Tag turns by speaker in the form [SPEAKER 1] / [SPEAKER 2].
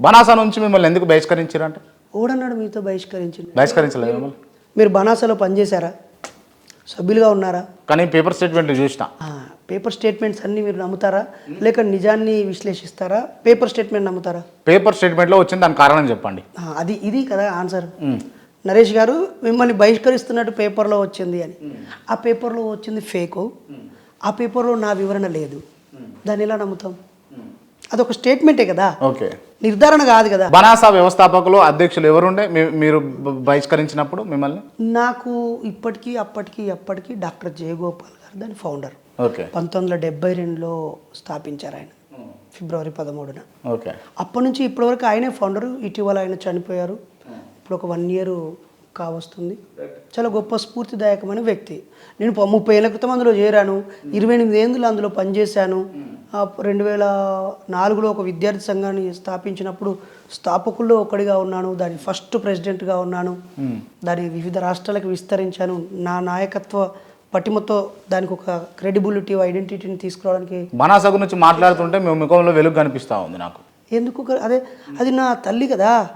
[SPEAKER 1] బనాసా నుంచి మిమ్మల్ని ఎందుకు బహిష్కరించారంటే?
[SPEAKER 2] ఓడన్నాడు మీతో బహిష్కరించింది?
[SPEAKER 1] బహిష్కరించలేదు మిమ్మల్ని.
[SPEAKER 2] మీరు బనాసాలో పనిచేశారా? సభ్యులుగా ఉన్నారా?
[SPEAKER 1] కానీ పేపర్ స్టేట్మెంట్ చూసిన.
[SPEAKER 2] పేపర్ స్టేట్మెంట్స్ అన్నీ మీరు నమ్ముతారా, లేక నిజాన్ని విశ్లేషిస్తారా? పేపర్ స్టేట్మెంట్ నమ్ముతారా?
[SPEAKER 1] పేపర్ స్టేట్మెంట్లో వచ్చింది, దాని కారణం చెప్పండి.
[SPEAKER 2] ఇది కదా ఆన్సర్. నరేష్ గారు మిమ్మల్ని బహిష్కరిస్తున్నట్టు పేపర్లో వచ్చింది అని. ఆ పేపర్లో వచ్చింది ఫేకు. ఆ పేపర్లో నా వివరణ లేదు. దాన్ని ఎలా నమ్ముతాం? అదొక స్టేట్మెంటే కదా,
[SPEAKER 1] ఓకే,
[SPEAKER 2] నిర్ధారణ కాదు కదా.
[SPEAKER 1] బనాసా వ్యవస్థాపకులు అధ్యక్షులు ఎవరుండే మీరు బహిష్కరించినప్పుడు మిమ్మల్ని?
[SPEAKER 2] నాకు ఇప్పటికీ అప్పటికి డాక్టర్ జయగోపాల్ గారు దాని ఫౌండర్.
[SPEAKER 1] ఓకే.
[SPEAKER 2] 1972లో స్థాపించారు ఆయన, ఫిబ్రవరి 13న.
[SPEAKER 1] ఓకే.
[SPEAKER 2] అప్పటి నుంచి ఇప్పటివరకు ఆయనే ఫౌండరు. ఇటీవల ఆయన చనిపోయారు. ఇప్పుడు ఒక 1 year కావస్తుంది. చాలా గొప్ప స్ఫూర్తిదాయకమైన వ్యక్తి. నేను 30 ఏళ్ల క్రితం అందులో చేరాను. 28 ఏళ్ళు అందులో పనిచేశాను. 2004లో ఒక విద్యార్థి సంఘాన్ని స్థాపించినప్పుడు స్థాపకుల్లో ఒకటిగా ఉన్నాను. దాని ఫస్ట్ ప్రెసిడెంట్గా ఉన్నాను. దాని వివిధ రాష్ట్రాలకు విస్తరించాను. నా నాయకత్వ పటిమతో దానికి ఒక క్రెడిబిలిటీ, ఐడెంటిటీని తీసుకురావడానికి.
[SPEAKER 1] బనాసా గురించి మాట్లాడుతుంటే మీ ముఖంలో వెలుగు కనిపిస్తూ ఉంది నాకు.
[SPEAKER 2] ఎందుకు? అదే, అది నా తల్లి కదా.